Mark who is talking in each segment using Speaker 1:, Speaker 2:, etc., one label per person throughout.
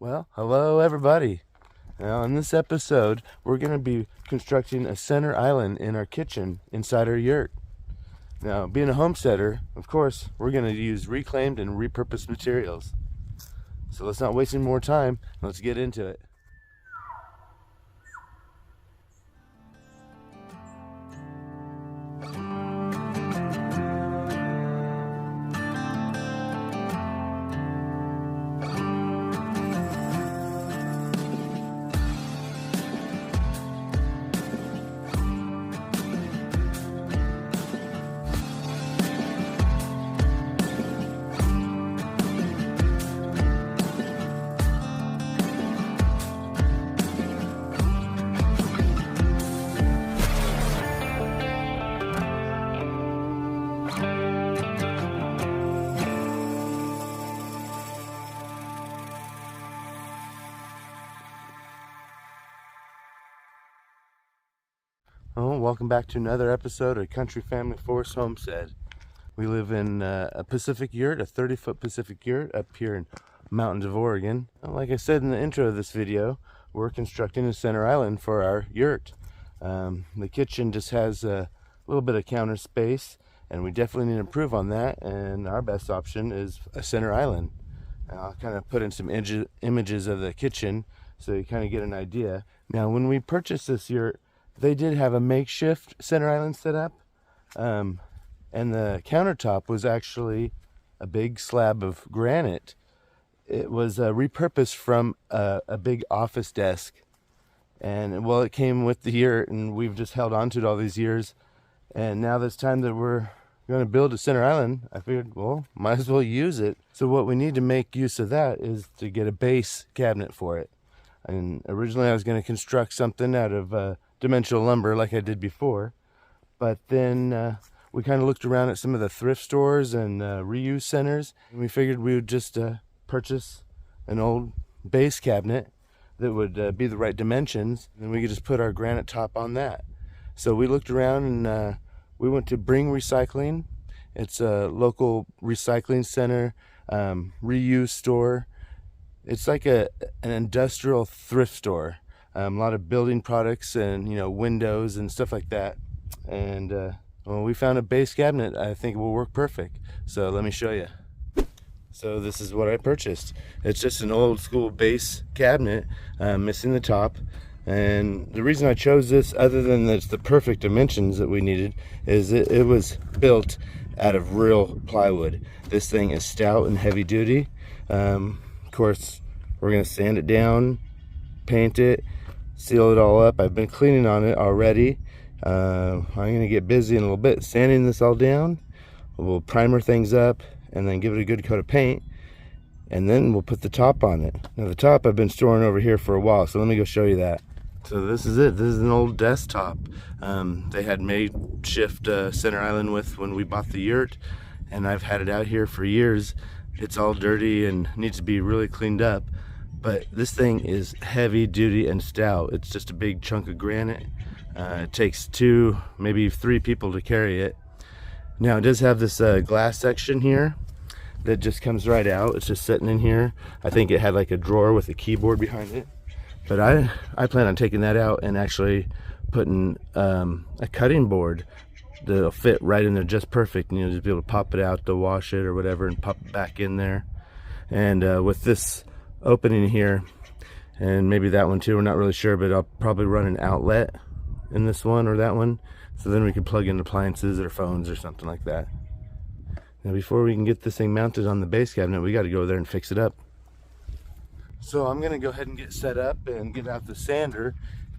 Speaker 1: Well, hello everybody. Now in this episode, we're going to be constructing a center island in our kitchen inside our yurt. Now, being a homesteader, of course, we're going to use reclaimed and repurposed materials. So let's not waste any more time. Let's get into it. Oh, welcome back to another episode of Country Family Forest Homestead. We live in a Pacific yurt, a 30-foot Pacific yurt up here in mountains of Oregon. Like I said in the intro of this video, we're constructing a center island for our yurt. The kitchen just has a little bit of counter space, and we definitely need to improve on that, and our best option is a center island. I'll kind of put in some images of the kitchen so you kind of get an idea. Now, when we purchased this yurt, they did have a makeshift center island set up, and the countertop was actually a big slab of granite. It was repurposed from a big office desk, and well, it came with the yurt, and we've just held on to it all these years. And now this time that we're going to build a center island, I figured, well, might as well use it. So what we need to make use of that is to get a base cabinet for it. And originally I was going to construct something out of dimensional lumber like I did before, but then we kind of looked around at some of the thrift stores and reuse centers, and we figured we would just purchase an old base cabinet that would be the right dimensions, and we could just put our granite top on that. So we looked around, and we went to Bring Recycling. It's a local recycling center, reuse store. It's like an industrial thrift store. A lot of building products and, windows and stuff like that. And well, we found a base cabinet I think will work perfect. So let me show you. So this is what I purchased. It's just an old school base cabinet, missing the top. And the reason I chose this, other than that it's the perfect dimensions that we needed, is it was built out of real plywood. This thing is stout and heavy duty. Of course, we're going to sand it down, paint it, seal it all up. I've been cleaning on it already. I'm going to get busy in a little bit sanding this all down. We'll primer things up and then give it a good coat of paint, and then we'll put the top on it. Now the top I've been storing over here for a while, so let me go show you that. So this is it. This is an old desktop they had makeshift center island with when we bought the yurt, and I've had it out here for years. It's all dirty and needs to be really cleaned up, but this thing is heavy duty and stout. It's just a big chunk of granite. It takes 2, maybe 3 people to carry it. Now it does have this glass section here that just comes right out. It's just sitting in here. I think it had like a drawer with a keyboard behind it, but I plan on taking that out and actually putting a cutting board that'll fit right in there just perfect, and you'll just be able to pop it out to wash it or whatever and pop it back in there. And with this opening here, and maybe that one too, we're not really sure, but I'll probably run an outlet in this one or that one, so then we can plug in appliances or phones or something like that. Now before we can get this thing mounted on the base cabinet, we got to go there and fix it up. So I'm gonna go ahead and get set up and get out the sander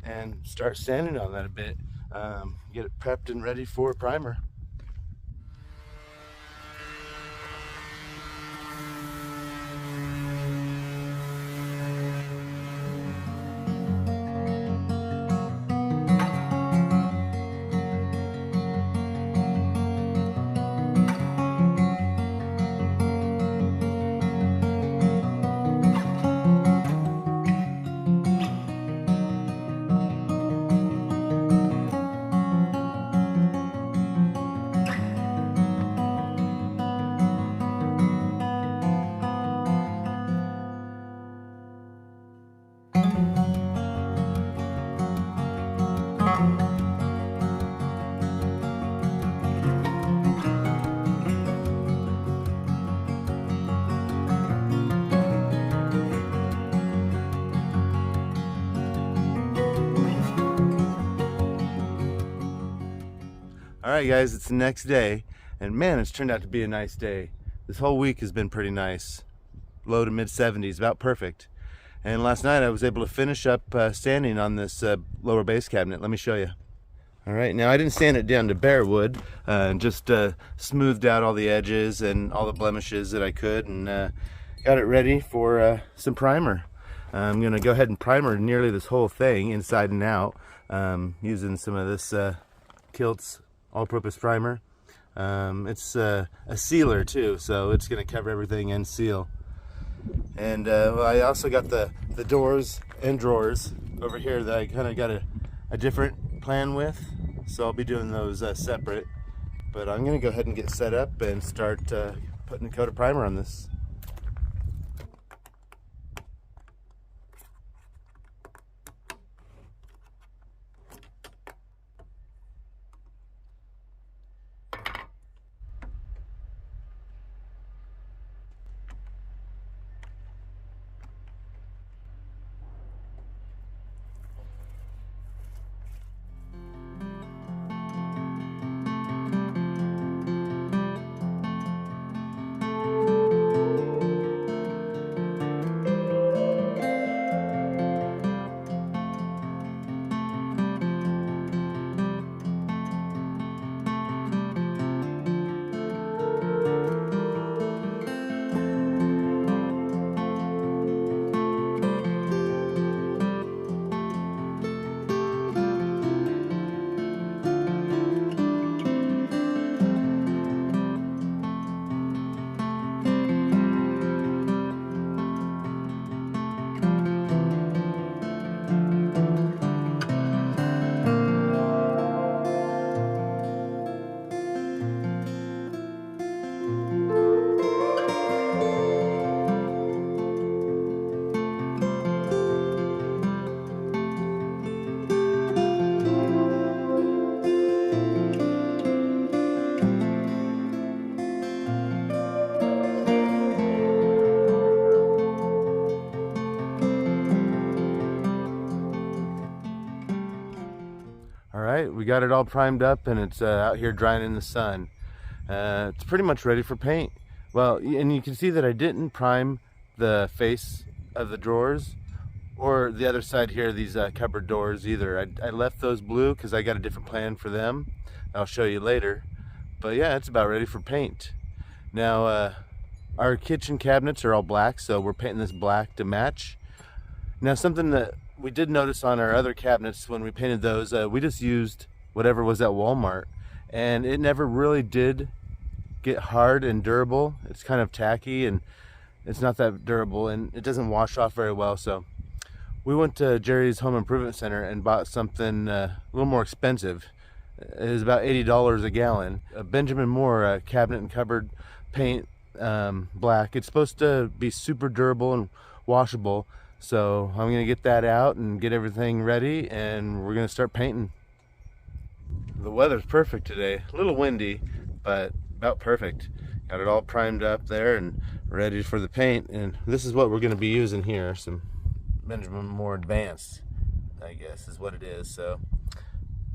Speaker 1: and start sanding on that a bit, get it prepped and ready for primer. Alright guys, it's the next day, and man, it's turned out to be a nice day. This whole week has been pretty nice. Low to mid 70s, about perfect. And last night I was able to finish up sanding on this lower base cabinet. Let me show you. Alright, now I didn't sand it down to bare wood, just smoothed out all the edges and all the blemishes that I could, and got it ready for some primer. I'm going to go ahead and primer nearly this whole thing inside and out, using some of this Kilt's all-purpose primer. It's a sealer too, so it's going to cover everything and seal. And well, I also got the doors and drawers over here that I kind of got a different plan with, so I'll be doing those separate. But I'm going to go ahead and get set up and start putting a coat of primer on this. Alright, we got it all primed up, and it's out here drying in the sun. It's pretty much ready for paint. Well, and you can see that I didn't prime the face of the drawers or the other side here, these cupboard doors either. I left those blue because I got a different plan for them. I'll show you later. But yeah, it's about ready for paint. Now, our kitchen cabinets are all black, so we're painting this black to match. Now, something that we did notice on our other cabinets when we painted those, we just used whatever was at Walmart, and it never really did get hard and durable. It's kind of tacky and it's not that durable, and it doesn't wash off very well. So we went to Jerry's Home Improvement Center and bought something a little more expensive. It was about $80 a gallon. A Benjamin Moore cabinet and cupboard paint, black. It's supposed to be super durable and washable. So I'm going to get that out and get everything ready, and we're going to start painting. The weather's perfect today. A little windy, but about perfect. Got it all primed up there and ready for the paint. And this is what we're going to be using here. Some Benjamin Moore Advanced, I guess is what it is. So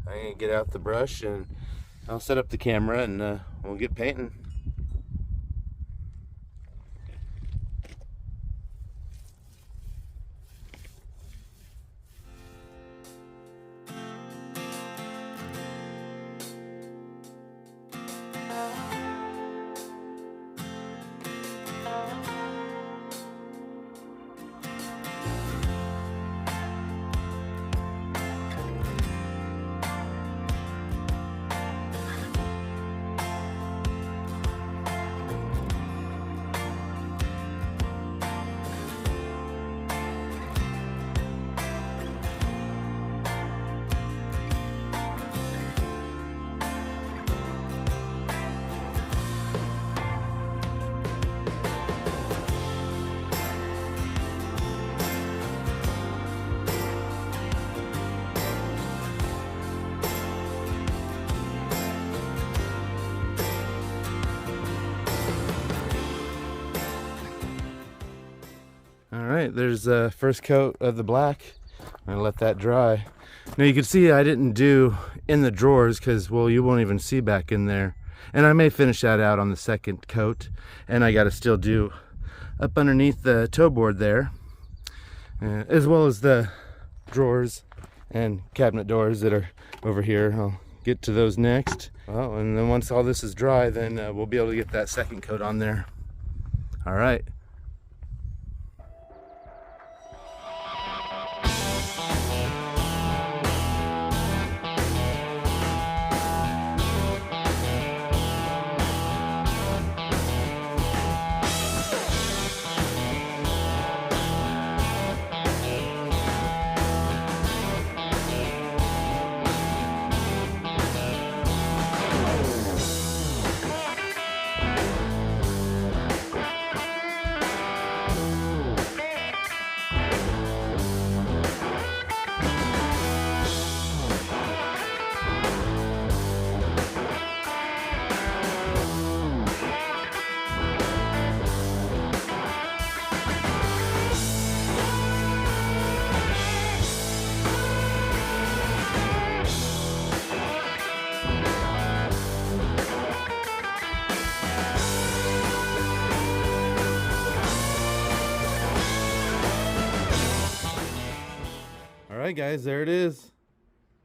Speaker 1: I'm going to get out the brush and I'll set up the camera, and we'll get painting. Alright, there's the first coat of the black. I'm gonna let that dry. Now you can see I didn't do in the drawers because, well, you won't even see back in there. And I may finish that out on the second coat. And I gotta still do up underneath the toe board there, as well as the drawers and cabinet doors that are over here. I'll get to those next. Well, and then once all this is dry, then we'll be able to get that second coat on there. All right. Alright guys, there it is.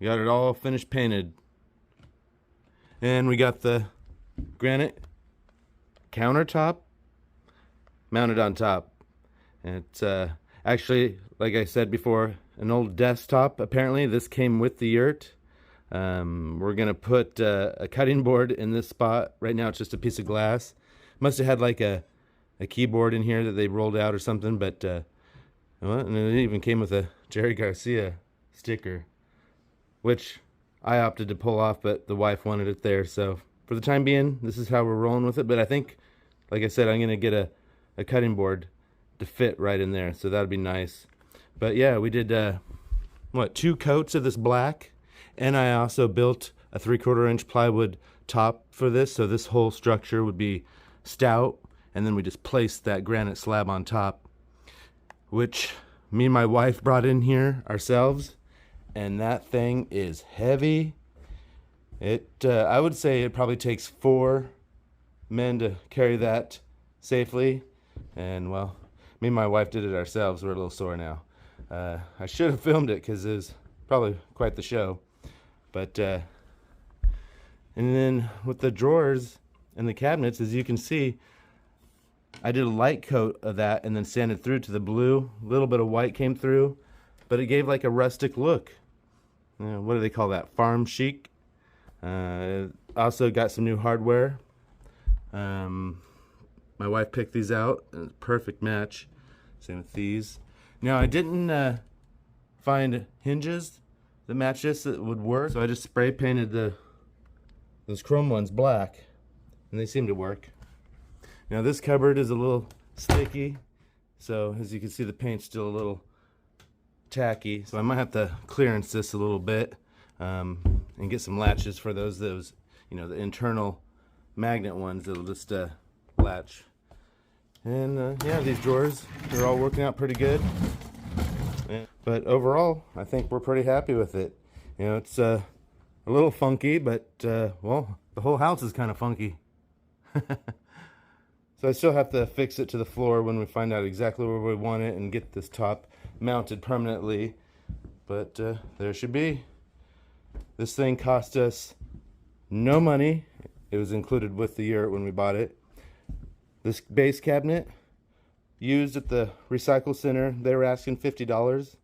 Speaker 1: We got it all finished painted. And we got the granite countertop mounted on top. And it's actually, like I said before, an old desktop. Apparently this came with the Yurt. We're gonna put a cutting board in this spot. Right now it's just a piece of glass. Must have had like a keyboard in here that they rolled out or something, but well, and it even came with a Jerry Garcia sticker, which I opted to pull off, but the wife wanted it there. So for the time being, this is how we're rolling with it. But I think, like I said, I'm gonna get a cutting board to fit right in there, so that'd be nice. But yeah, we did 2 coats of this black, and I also built a 3/4 inch plywood top for this, so this whole structure would be stout, and then we just placed that granite slab on top, which me and my wife brought in here ourselves, and that thing is heavy. I would say it probably takes 4 men to carry that safely, and well, me and my wife did it ourselves. We're a little sore now. I should have filmed it because it was probably quite the show, but and then with the drawers and the cabinets, as you can see, I did a light coat of that and then sanded through to the blue. A little bit of white came through, but it gave like a rustic look. What do they call that? Farm chic. Also got some new hardware. My wife picked these out. Perfect match. Same with these. Now I didn't find hinges that match this that would work, so I just spray painted those chrome ones black, and they seem to work. Now this cupboard is a little sticky, so as you can see the paint's still a little tacky, so I might have to clearance this a little bit and get some latches for those you know, the internal magnet ones that'll just latch. And yeah, these drawers, they're all working out pretty good. But overall, I think we're pretty happy with it. You know, it's a little funky, but well, the whole house is kind of funky. So I still have to fix it to the floor when we find out exactly where we want it and get this top mounted permanently. But there should be. This thing cost us no money. It was included with the Yurt when we bought it. This base cabinet, used at the recycle center, they were asking $50.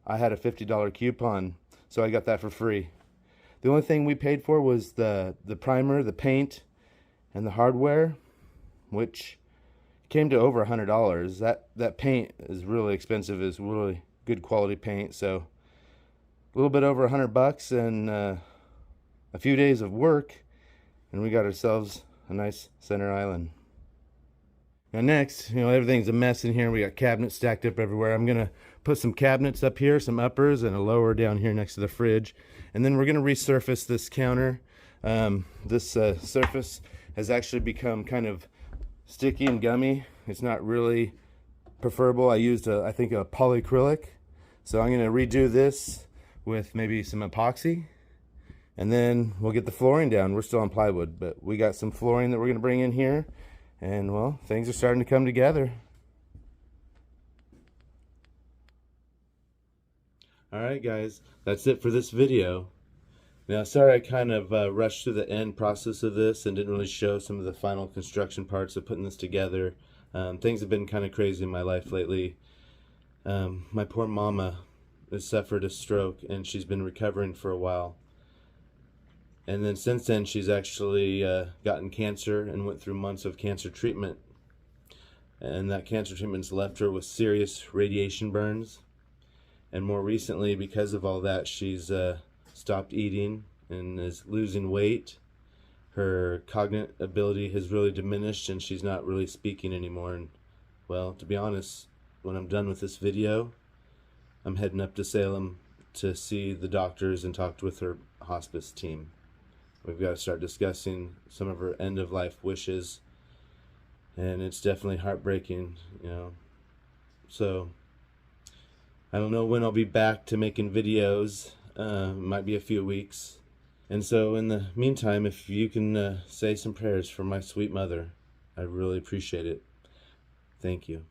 Speaker 1: I had a $50 coupon, so I got that for free. The only thing we paid for was the primer, the paint, and the hardware, which came to over $100. That paint is really expensive. It's really good quality paint, so a little bit over $100 and a few days of work, and we got ourselves a nice center island. Now next, you know, everything's a mess in here. We got cabinets stacked up everywhere. I'm gonna put some cabinets up here, some uppers, and a lower down here next to the fridge, and then we're gonna resurface this counter. This surface has actually become kind of sticky and gummy. It's not really preferable. I used I think a polyacrylic, So I'm gonna redo this with maybe some epoxy, and then we'll get the flooring down. We're still on plywood, but we got some flooring that we're gonna bring in here, and well, things are starting to come together. Alright guys, that's it for this video. Now, sorry I kind of rushed through the end process of this and didn't really show some of the final construction parts of putting this together. Things have been kind of crazy in my life lately. My poor mama has suffered a stroke and she's been recovering for a while. And then since then she's actually gotten cancer and went through months of cancer treatment. And that cancer treatment's left her with serious radiation burns. And more recently, because of all that, she's stopped eating and is losing weight. Her cognitive ability has really diminished and she's not really speaking anymore. And well, to be honest, when I'm done with this video, I'm heading up to Salem to see the doctors and talk with her hospice team. We've got to start discussing some of her end-of-life wishes, and it's definitely heartbreaking, you know. So I don't know when I'll be back to making videos. Might be a few weeks. And so in the meantime, if you can say some prayers for my sweet mother, I really appreciate it. Thank you.